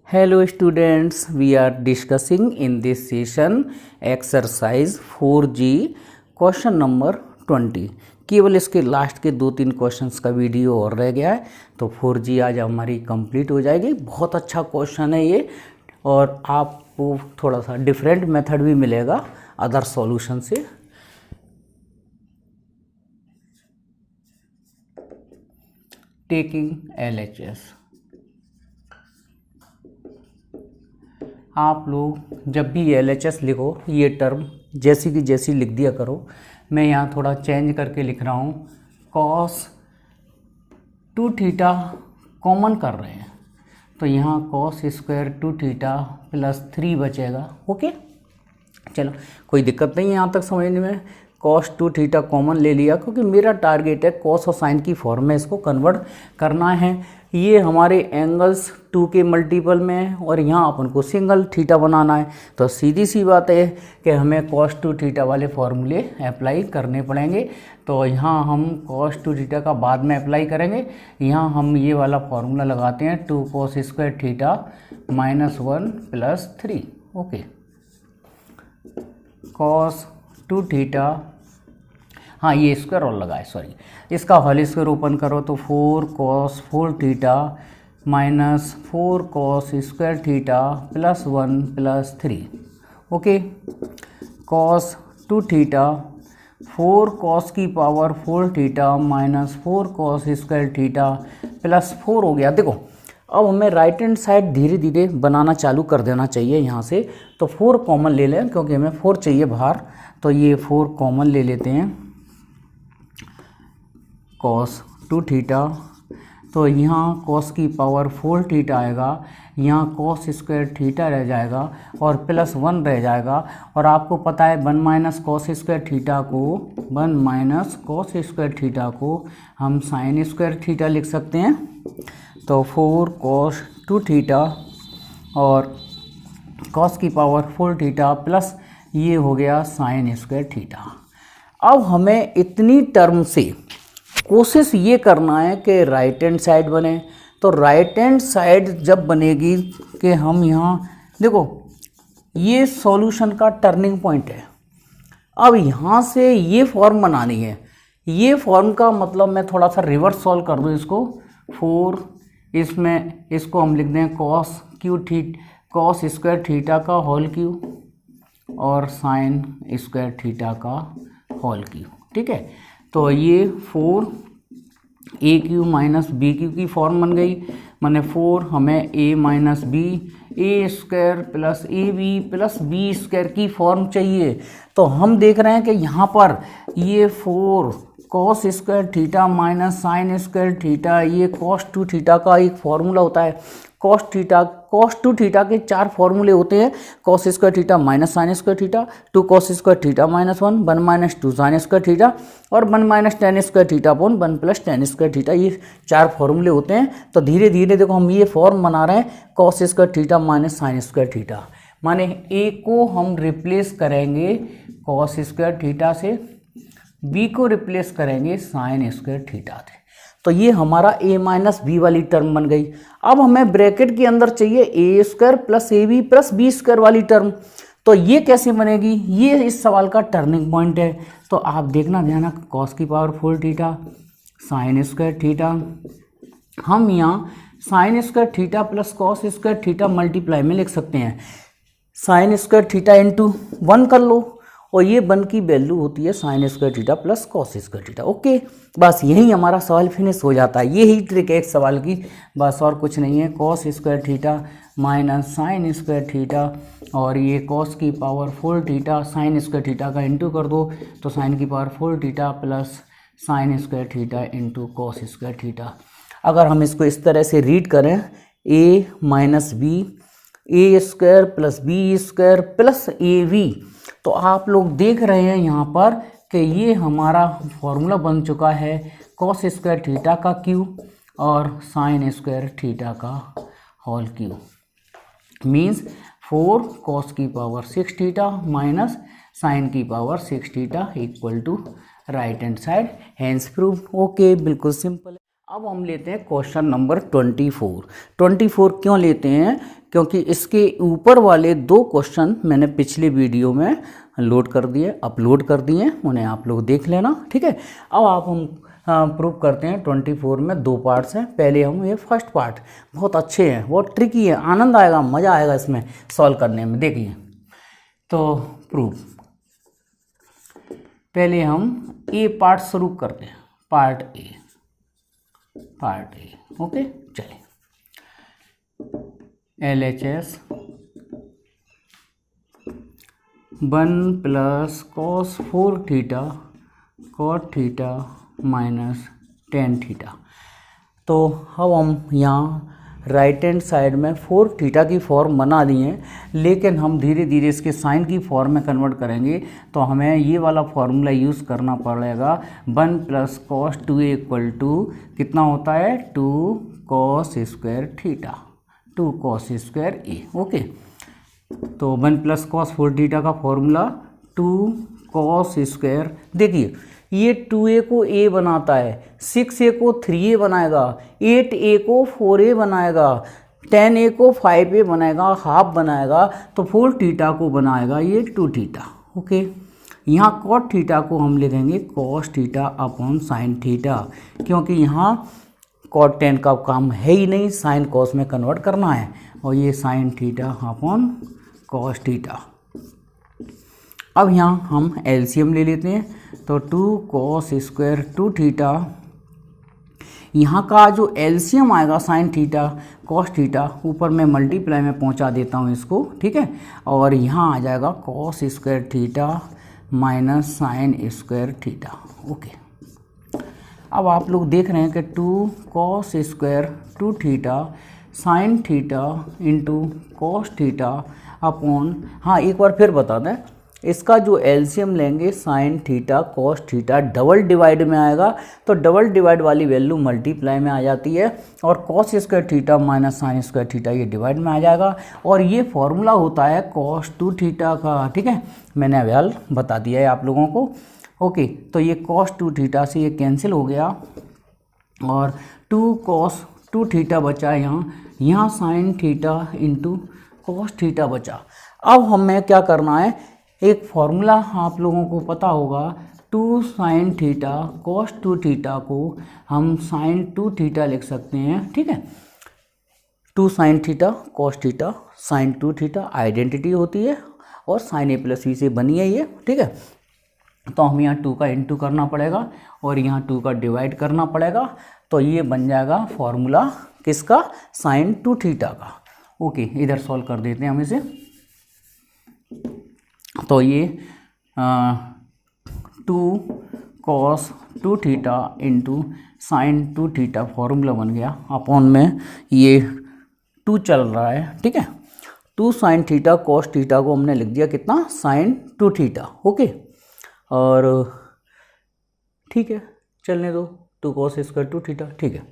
Hello students, we are discussing in this session exercise 4G question number 20। केवल इसके last के 2-3 questions का video और रह गया है तो 4G आज हमारी कंप्लीट हो जाएगी। बहुत अच्छा क्वेश्चन है ये और आपको थोड़ा सा डिफरेंट मेथड भी मिलेगा अदर सॉल्यूशन से। टेकिंग LHS, आप लोग जब भी LHS लिखो ये टर्म जैसी की जैसी लिख दिया करो। मैं यहाँ थोड़ा चेंज करके लिख रहा हूँ। cos 2 थीटा कॉमन कर रहे हैं तो यहाँ cos स्क्वायर 2 थीटा प्लस 3 बचेगा। ओके, चलो कोई दिक्कत नहीं है यहाँ तक समझने में। cos 2 थीटा कॉमन ले लिया क्योंकि मेरा टारगेट है cos और sin की फॉर्म में इसको कन्वर्ट करना है। ये हमारे एंगल्स 2 के मल्टीपल में है और यहाँ अपन को सिंगल थीटा बनाना है तो सीधी सी बात है कि हमें cos 2 थीटा वाले फॉर्मूले अप्लाई करने पड़ेंगे। तो यहाँ हम cos 2 थीटा का बाद में अप्लाई करेंगे। यहाँ हम ये वाला फार्मूला लगाते हैं 2 cos square theta -1 plus 3। Okay, cos 2 theta, हाँ ये स्क्वायर और लगाए, सॉरी, इसका होल स्क्वायर ओपन करो तो 4 cos 4 theta minus 4 cos square theta plus 1 plus 3। Okay, cos 2 theta 4 cos की power 4 theta minus 4 cos square theta plus 4 हो गया। देखो अब हमें राइट हैंड साइड धीरे धीरे बनाना चालू कर देना चाहिए यहाँ से। तो 4 कॉमन ले लें क्योंकि हमें 4 चाहिए बाहर, तो ये 4 कॉमन ले लेते हैं। cos 2 थीटा, तो यहाँ cos की पावर 4 थीटा आएगा, यहाँ cos स्क्वायर थीटा रह जाएगा और प्लस 1 रह जाएगा। और आपको पता है 1 माइनस cos स्क्वायर थीटा को हम sin स्क्वायर थीटा लिख सकते हैं। तो 4 cos 2 थीटा और cos की पावर 4 थीटा प्लस ये हो गया sin स्क्वायर थीटा। अब हमें इतनी टर्म से कोशिश ये करना है कि राइट हैंड साइड बने। तो राइट हैंड साइड जब बनेगी कि हम यहाँ देखो ये सॉल्यूशन का टर्निंग पॉइंट है। अब यहाँ से ये फॉर्म बनानी है। ये फॉर्म का मतलब मैं थोड़ा सा रिवर्स सॉल्व कर दूँ इसको। 4 इसमें इसको हम लिख दें cos स्क्वायर थीटा का होल क्यूब और sin स्क्वायर थीटा का होल क्यूब। ठीक है, तो ये 4 a cube minus b cube की फॉर्म बन गई। माने 4 हमें a minus b a square plus a b plus b square की फॉर्म चाहिए। तो हम देख रहे हैं कि यहाँ पर ये 4 cos square theta minus sin square theta, ये cos 2 थीटा का एक फॉर्मूला होता है। cos 2 थीटा के 4 फॉर्मूले होते हैं। cos square theta minus sin square theta, 2 cos square theta minus 1 minus 2 sin square theta और 1 minus tan square theta upon 1 plus tan square theta. ये 4 फॉर्मूले होते हैं। तो धीरे धीरे देखो हम ये फॉर्म बना रहे हैं cos square theta minus sin square theta. माने a को हम रिप्लेस करेंगे cos स्क्वायर थीटा से, b को रिप्लेस करेंगे sin स्क्वायर थीटा से। तो ये हमारा a माइनस बी वाली टर्म बन गई। अब हमें ब्रैकेट के अंदर चाहिए a square plus a b plus b square वाली टर्म। तो ये कैसे बनेगी, ये इस सवाल का टर्निंग पॉइंट है। तो आप देखना ध्यान, cos की power 4 theta sin square theta, हम यहाँ sin square theta plus cos square theta multiply में लिख सकते हैं। sin स्क्वायर थीटा इंटू 1 कर लो और ये 1 की वैल्यू होती है sin square theta plus cos square theta. Okay, बस यही हमारा सवाल फिनिश हो जाता है। यही ट्रिक है एक सवाल की, बस और कुछ नहीं है। cos square theta minus sin square theta और ये cos की power 4 theta sin square theta का इंटू कर दो तो sin की power 4 theta plus sin square theta into cos square theta. अगर हम इसको इस तरह से रीड करें a minus b a square plus b square plus a v, तो आप लोग देख रहे हैं यहाँ पर कि ये हमारा फॉर्मूला बन चुका है cos स्क्वायर थीटा का क्यूब और sin स्क्वायर थीटा का होल क्यूब। मीन्स 4 cos की पावर 6 थीटा माइनस sin की power 6 theta equal to right hand side. Hence prove. Okay, बिल्कुल सिंपल है। अब हम लेते हैं क्वेश्चन नंबर 24। 24 क्यों लेते हैं? क्योंकि इसके ऊपर वाले 2 क्वेश्चन मैंने पिछले वीडियो में अपलोड कर दिए, उन्हें आप लोग देख लेना, ठीक है। अब हम प्रूव करते हैं। 24 में 2 पार्ट्स हैं। पहले हम ये फर्स्ट पार्ट, बहुत अच्छे हैं, बहुत ट्रिकी है, आनंद आएगा, मज़ा आएगा इसमें सॉल्व करने में। देखिए तो प्रूफ, पहले हम ए पार्ट शुरू करते हैं। Part A, okay. चलिए, LHS 1 + cos 4 theta cot theta minus tan theta. तो अब हम यहाँ राइट हैंड साइड में 4 थीटा की फॉर्म बना ली है, लेकिन हम धीरे धीरे इसके साइन की फॉर्म में कन्वर्ट करेंगे। तो हमें ये वाला फॉर्मूला यूज़ करना पड़ेगा। 1 + cos 2a = कितना होता है? 2 cos square theta, 2 cos square a, okay. तो 1 + cos 4 थीटा का फॉर्मूला 2 cos स्क्वायर, देखिए ये 2a को a बनाता है, 6a को 3a बनाएगा, 8a को 4a बनाएगा, 10a को 5a बनाएगा, हाफ बनाएगा, तो 4 थीटा को बनाएगा ये 2 थीटा, ओके। यहाँ cot थीटा को हम लिखेंगे cos theta upon sine theta, क्योंकि यहाँ cot tan का काम है ही नहीं, साइन cos में कन्वर्ट करना है, और ये sine theta upon cos theta. अब यहाँ हम एलसीएम ले लेते हैं। तो 2 cos स्क्वायर 2 थीटा, यहाँ का जो एलसीएम आएगा साइन थीटा cos थीटा, ऊपर मैं मल्टीप्लाई में पहुँचा देता हूँ इसको, ठीक है। और यहाँ आ जाएगा cos square theta minus sine square theta, okay. अब आप लोग देख रहे हैं कि 2 cos square 2 theta sine theta into cos theta upon, हाँ एक बार फिर बता दें, इसका जो एलसीएम लेंगे sine theta cos theta double divide में आएगा, तो डबल डिवाइड वाली वैल्यू मल्टीप्लाई में आ जाती है, और cos square theta minus sine square theta ये डिवाइड में आ जाएगा, और ये फॉर्मूला होता है cos 2 थीटा का, ठीक है। मैंने अभी बता दिया है आप लोगों को, ओके। तो ये cos 2 थीटा से ये कैंसिल हो गया, और 2 cos 2 थीटा बचा यहाँ sine theta into cos theta बचा। अब हमें क्या करना है, एक फॉर्मूला आप लोगों को पता होगा, 2 sin थीटा cos 2 थीटा को हम sin 2 थीटा लिख सकते हैं, ठीक है। 2 sin theta cos theta sin 2 theta identity होती है, और sin a + b से बनी है ये, ठीक है। तो हम यहाँ 2 का इंटू करना पड़ेगा, और यहाँ 2 का डिवाइड करना पड़ेगा, तो ये बन जाएगा फॉर्मूला किसका? sin 2 थीटा का, ओके। इधर सॉल्व कर देते हैं हम इसे। तो ये 2 cos 2 theta into sine 2 theta formula बन गया, अपॉन में ये 2 चल रहा है, ठीक है। 2 sin थीटा cos थीटा को हमने लिख दिया कितना? sin 2 theta, okay. और ठीक है, चलने दो, 2 cos स्क्वायर 2 थीटा, ठीक है।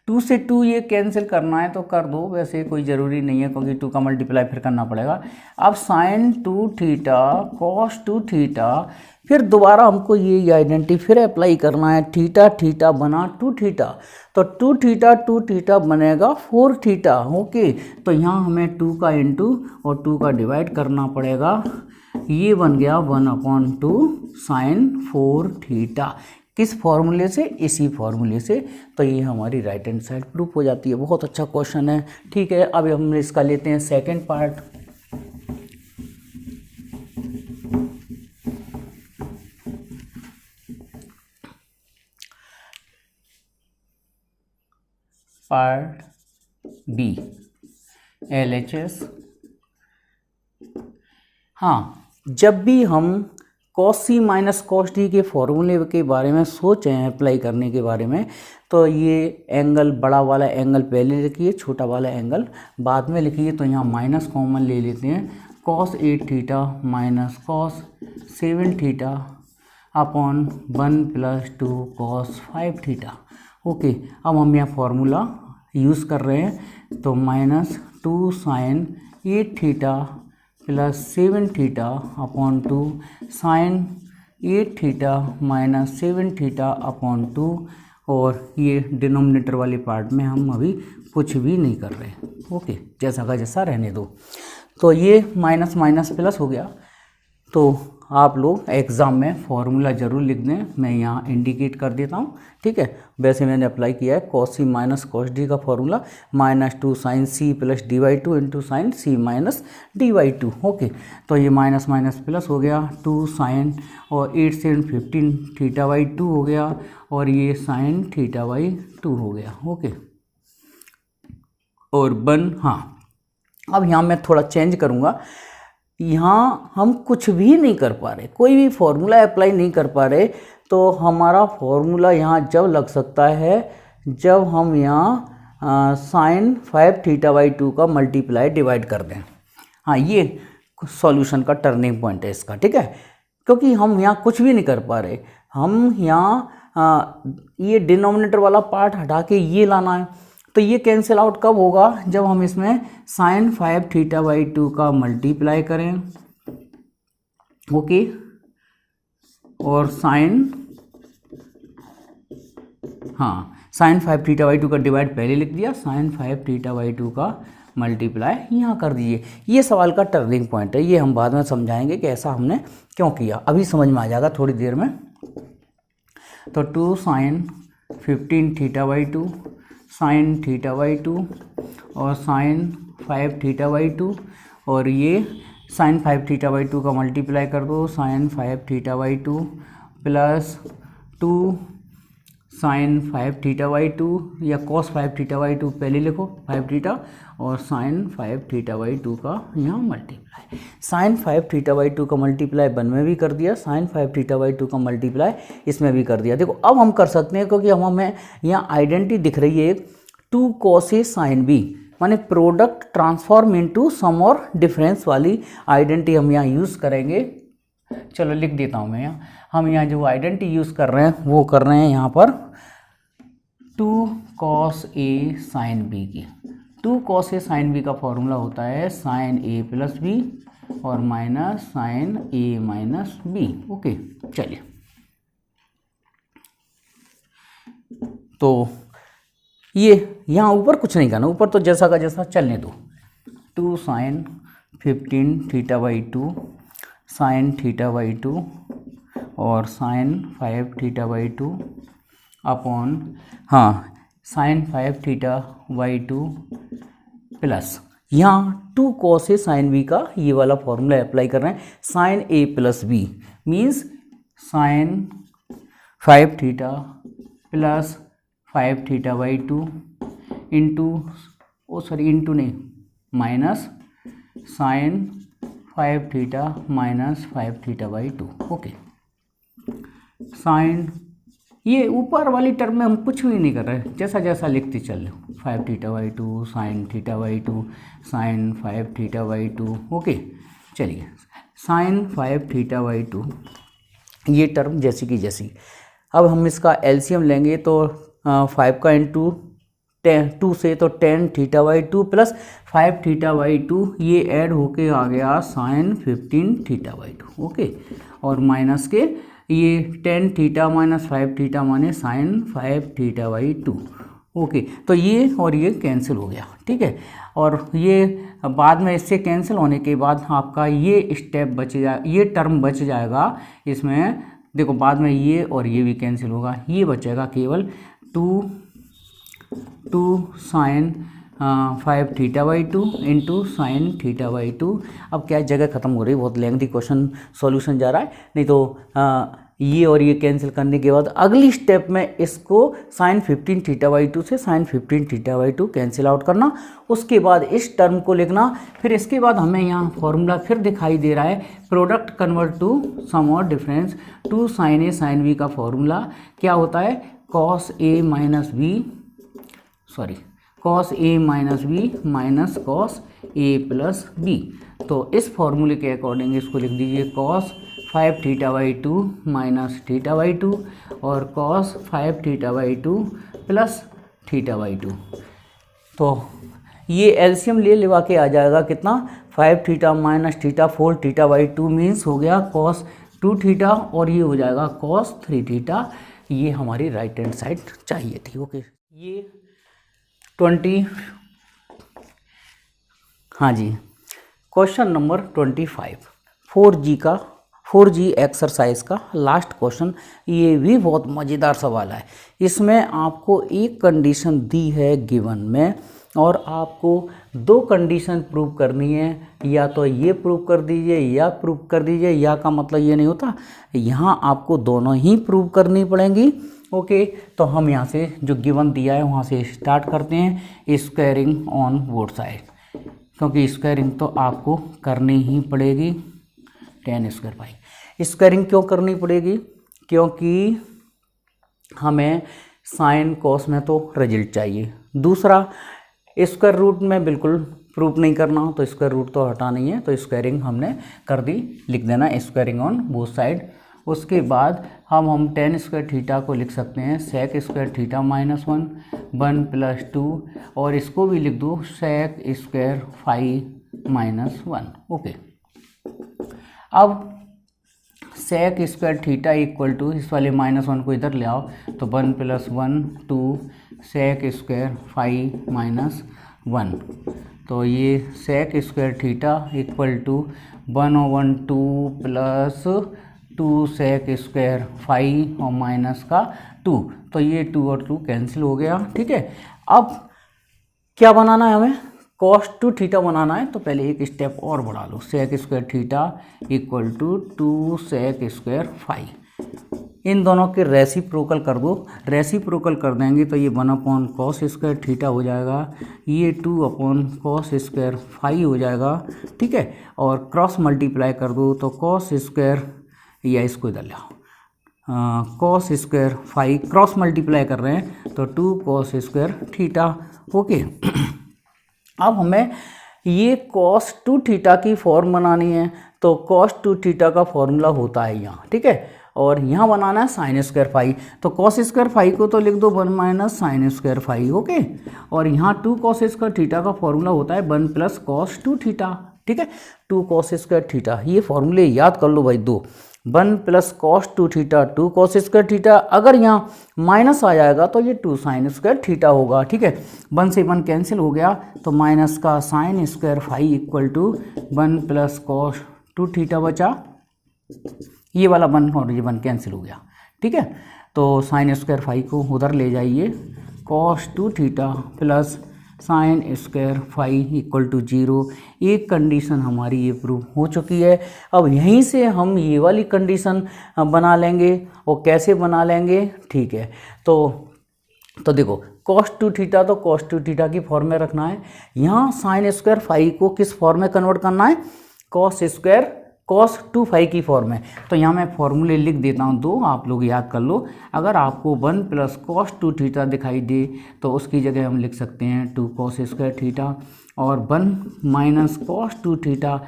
2 से 2 ये कैंसिल करना है तो कर दो, वैसे कोई ज़रूरी नहीं है, क्योंकि 2 का मल्टीप्लाई फिर करना पड़ेगा। अब साइन 2 थीटा cos 2 थीटा, फिर दोबारा हमको ये आइडेंटिटी फिर अप्लाई करना है, थीटा थीटा बना 2 थीटा, तो 2 थीटा बनेगा 4 थीटा, ओके। तो यहाँ हमें 2 का इंटू और 2 का डिवाइड करना पड़ेगा, ये बन गया 1/2 साइन 4 थीटा। किस फॉर्मूले से? इसी फॉर्मूले से। तो ये हमारी राइट हैंड साइड प्रूफ हो जाती है। बहुत अच्छा क्वेश्चन है, ठीक है। अब हम इसका लेते हैं second part. Part B, LHS। हाँ, जब भी हम cos c minus cos d के फॉर्मूले के बारे में सोचें अप्लाई करने के बारे में, तो ये एंगल, बड़ा वाला एंगल पहले लिखिए, छोटा वाला एंगल बाद में लिखिए। तो यहाँ माइनस कॉमन ले लेते हैं, cos 8 theta minus cos 7 theta upon 1 + 2 cos 5 theta, okay. अब हम यहाँ फॉर्मूला यूज़ कर रहे हैं, तो -2 sin 8 theta plus 7 theta upon 2 sine 8 theta minus 7 theta upon 2, और ये डिनोमिनेटर वाले पार्ट में हम अभी कुछ भी नहीं कर रहे। ओके, जैसा का जैसा रहने दो। तो ये माइनस माइनस प्लस हो गया। तो आप लोग एग्ज़ाम में फॉर्मूला ज़रूर लिख दें, मैं यहाँ इंडिकेट कर देता हूँ, ठीक है। वैसे मैंने अप्लाई किया है cos c minus cos d का formula -2 sine c plus d by two into sine c minus d by two. Okay, तो ये माइनस माइनस प्लस हो गया, 2 साइन और 8 से 15 थीटा बाई 2 हो गया, और ये साइन थीटा बाई 2 हो गया। ओके, और 1, हाँ अब यहाँ मैं थोड़ा चेंज करूँगा। यहाँ हम कुछ भी नहीं कर पा रहे, कोई भी फॉर्मूला अप्लाई नहीं कर पा रहे, तो हमारा फॉर्मूला यहाँ जब लग सकता है जब हम यहाँ साइन 5 थीटा बाई 2 का मल्टीप्लाई डिवाइड कर दें। हाँ, ये सॉल्यूशन का टर्निंग पॉइंट है इसका, ठीक है, क्योंकि हम यहाँ कुछ भी नहीं कर पा रहे। हम यहाँ ये डिनोमिनेटर वाला पार्ट हटा के ये लाना है, तो ये कैंसिल आउट कब होगा, जब हम इसमें साइन 5 थीटा बाई 2 का मल्टीप्लाई करें। ओके, और साइन 5 थीटा बाई 2 का डिवाइड पहले लिख दिया, साइन 5 थीटा बाई 2 का मल्टीप्लाई यहाँ कर दीजिए। ये सवाल का टर्निंग पॉइंट है, ये हम बाद में समझाएंगे कि ऐसा हमने क्यों किया, अभी समझ में आ जाएगा थोड़ी देर में। तो 2 sine 15 theta by 2 sine theta by 2 और साइन 5 थीटा बाई 2, और ये साइन 5 थीटा बाई 2 का मल्टीप्लाई कर दो, sine 5 theta by 2 plus 2 sine 5 theta by 2 या कॉस 5 थीटा बाई 2 पहले लिखो 5 थीटा, और साइन 5 थीटा बाई 2 का यहाँ मल्टीप्लाई। साइन 5 थीटा बाई 2 का मल्टीप्लाई 1 में भी कर दिया, साइन 5 थीटा बाई 2 का मल्टीप्लाई इसमें भी कर दिया। देखो अब हम कर सकते हैं, क्योंकि हमें यहाँ आइडेंटिटी दिख रही है 2 कॉस ए साइन बी, माने प्रोडक्ट ट्रांसफॉर्म इनटू सम और डिफरेंस वाली आइडेंटिटी हम यहाँ यूज़ करेंगे। चलो लिख देता हूँ मैं यहाँ, हम यहाँ जो आइडेंटिटी यूज़ कर रहे हैं वो कर रहे हैं यहाँ पर 2 कॉस ए साइन बी की। 2 कॉस ए साइन बी का फॉर्मूला होता है साइन ए प्लस बी और माइनस साइन ए माइनस बी। ओके, चलिए, तो ये यहाँ ऊपर कुछ नहीं करना, ऊपर तो जैसा का जैसा चलने दो। 2 sine 15 theta by 2 sine theta by 2 और sine 5 theta by 2 upon sine 5 theta by 2 plus यहाँ 2 कॉस ए साइन बी का ये वाला फॉर्मूला अप्लाई कर रहे हैं, sine a plus b means sine 5 theta plus 5 theta by 2 into into नहीं minus sine 5 theta minus 5 theta by 2। Okay, sine ये ऊपर वाली टर्म में हम कुछ भी नहीं कर रहे, जैसा जैसा लिखते चल रहे 5 theta by 2 sine theta by 2 sine 5 theta by 2। Okay, चलिए, साइन 5 थीटा बाई 2 ये टर्म जैसी की जैसी। अब हम इसका एलसीएम लेंगे तो 5 का इंटू 2 से तो 10 theta by 2 plus 5 theta by 2 ये ऐड होके आ गया साइन 15 थीटा बाई 2। ओके, और माइनस के ये 10 थीटा माइनस 5 थीटा माने साइन 5 थीटा बाई 2। ओके, तो ये और ये कैंसिल हो गया, ठीक है। और ये बाद में इससे कैंसिल होने के बाद आपका ये स्टेप बच जाए, ये टर्म बच जाएगा इसमें। देखो बाद में ये और ये भी कैंसिल होगा, ये बचेगा केवल 2 sine 5 theta by 2 into sine theta by 2। अब क्या जगह खत्म हो रही है, बहुत लेंथी क्वेश्चन सॉल्यूशन जा रहा है, नहीं तो ये और ये कैंसिल करने के बाद अगली स्टेप में इसको साइन 15 थीटा बाई 2 से sine 15 theta by 2 cancel out करना, उसके बाद इस टर्म को लिखना। फिर इसके बाद हमें यहाँ फॉर्मूला फिर दिखाई दे रहा है प्रोडक्ट कन्वर्ट टू सम और डिफरेंस। 2 साइन ए साइन बी का फॉर्मूला क्या होता है, cos A minus B cos A minus B minus cos A plus B. तो इस फॉर्मूले के अकॉर्डिंग इसको लिख दीजिए cos 5 theta by 2 minus theta by 2 और cos 5 theta by 2 plus theta by 2। तो ये एलसीएम ले लेवा के आ जाएगा कितना, 5 theta minus theta 4 theta by 2 means हो गया कॉस 2 थीटा और ये हो जाएगा कॉस 3 थीटा। ये हमारी राइट हैंड साइड चाहिए थी। ओके, ये 20, हाँ जी, क्वेश्चन नंबर 25 4G एक्सरसाइज का लास्ट क्वेश्चन। ये भी बहुत मज़ेदार सवाल है। इसमें आपको एक कंडीशन दी है गिवन में और आपको दो कंडीशन प्रूव करनी है, या तो ये प्रूव कर दीजिए या प्रूव कर दीजिए। या का मतलब ये नहीं होता, यहाँ आपको दोनों ही प्रूव करनी पड़ेंगी। ओके, तो हम यहाँ से जो गिवन दिया है वहाँ से स्टार्ट करते हैं, स्क्वायरिंग ऑन बोथ साइड, क्योंकि स्क्वायरिंग तो आपको करनी ही पड़ेगी। 10 स्क्वायर पाई स्क्वायरिंग क्यों करनी पड़ेगी? क्योंकि हमें साइन कॉस में तो रिजल्ट चाहिए। दूसरा, स्क्वायर रूट में बिल्कुल प्रूफ नहीं करना, तो स्क्वायर रूट तो हटा नहीं है, तो स्क्वायरिंग हमने कर दी, लिख देना स्क्वायरिंग ऑन बोथ साइड। उसके बाद हम 10 स्क्वायर थीटा को लिख सकते हैं सेक स्क्वायर थीटा -1 1 + 2, और इसको भी लिख दो सेक स्क्वायर फाई -1। ओके, अब sec square theta equal to, इस वाले -1 को इधर ले आओ, तो 1 + 1 2 सेक स्क्वायर फाई -1। तो ये sec square theta equal to 1/2 plus 2 sec square phi और माइनस का 2, तो ये 2 और 2 कैंसिल हो गया। ठीक है, अब क्या बनाना है हमें? cos 2 थीटा बनाना है, तो पहले एक स्टेप और बढ़ा लो, sec square theta equal to 2 sec square phi. इन दोनों के रेसिप्रोकल कर दो, रेसिप्रोकल कर देंगे तो ये 1/cos स्क्वायर थीटा हो जाएगा, ये 2/cos स्क्वायर फाई हो जाएगा। ठीक है, और क्रॉस मल्टीप्लाई कर दो तो cos स्क्वायर, या इसको इधर ले आओ, cos square phi cross multiply कर रहे हैं तो 2 cos स्क्वायर थीटा। ओके, अब हमें ये cos 2 थीटा की फॉर्म बनानी है, तो cos 2 थीटा का फॉर्मूला होता है यहाँ। ठीक है, और यहाँ बनाना है साइन स्क्वायर फाई, तो cos स्क्वायर फाई को तो लिख दो 1 - साइन स्क्वायर फाई। ओके, और यहाँ 2 cos स्क्वायर थीटा का फॉर्मूला होता है 1 + cos 2 थीटा। ठीक है, 2 cos स्क्वायर थीटा, ये फॉर्मूले याद कर लो भाई, 1 + cos 2 theta 2 cos square theta, अगर यहाँ माइनस आ जाएगा तो ये 2 साइन स्क्वायर थीटा होगा। ठीक है, 1 से 1 कैंसिल हो गया, तो माइनस का sine square phi equal to 1 + cos 2 theta बचा, ये वाला 1 और ये 1 कैंसिल हो गया। ठीक है, तो साइन स्क्वायर फाई को उधर ले जाइए, cos 2 theta plus sine square phi equal to 0। एक कंडीशन हमारी ये प्रूव हो चुकी है। अब यहीं से हम ये वाली कंडीशन बना लेंगे, और कैसे बना लेंगे? ठीक है, तो देखो cos 2 थीटा तो cos 2 थीटा की फॉर्म में रखना है, यहाँ साइन स्क्वायर फाई को किस फॉर्म में कन्वर्ट करना है? cos 2 फाई की फॉर्म में। तो यहाँ मैं फॉर्मूले लिख देता हूँ 2, आप लोग याद कर लो। अगर आपको 1 + cos 2 थीटा दिखाई दे तो उसकी जगह हम लिख सकते हैं 2 cos स्क्वायर थीटा, और 1 - cos 2 थीटा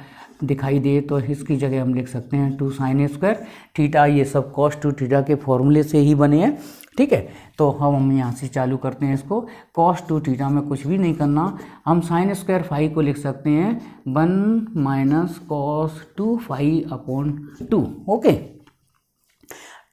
दिखाई दे तो इसकी जगह हम लिख सकते हैं 2 साइन स्क्वायर थीटा। ये सब cos 2 थीटा के फॉर्मूले से ही बने हैं। ठीक है, तो हम यहाँ से चालू करते हैं इसको। cos 2 थीटा में कुछ भी नहीं करना, हम साइन स्क्वायर फाई को लिख सकते हैं 1 - cos 2 फाई/2। ओके,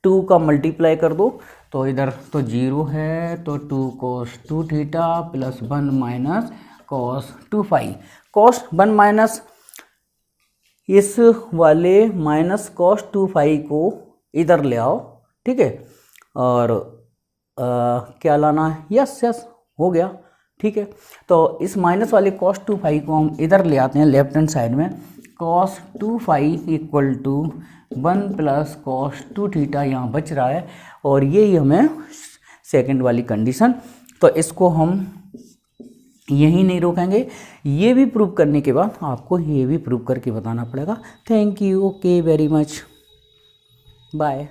2 का मल्टीप्लाई कर दो, तो इधर तो 0 है, तो 2 cos 2 theta plus 1 - cos 2 phi. cos 1 - इस वाले -cos 2 फाई को इधर ले आओ। ठीक है, और क्या लाना है? यस हो गया। ठीक है, तो इस माइनस वाले cos 2 फाई को हम इधर ले आते हैं लेफ्ट हैंड साइड में, cos 2 phi equal to 1 + cos 2 theta यहाँ बच रहा है, और यही हमें सेकंड वाली कंडीशन। तो इसको हम यहीं नहीं रोकेंगे, ये भी प्रूव करने के बाद आपको ये भी प्रूव करके बताना पड़ेगा। Thank you, okay very much, bye.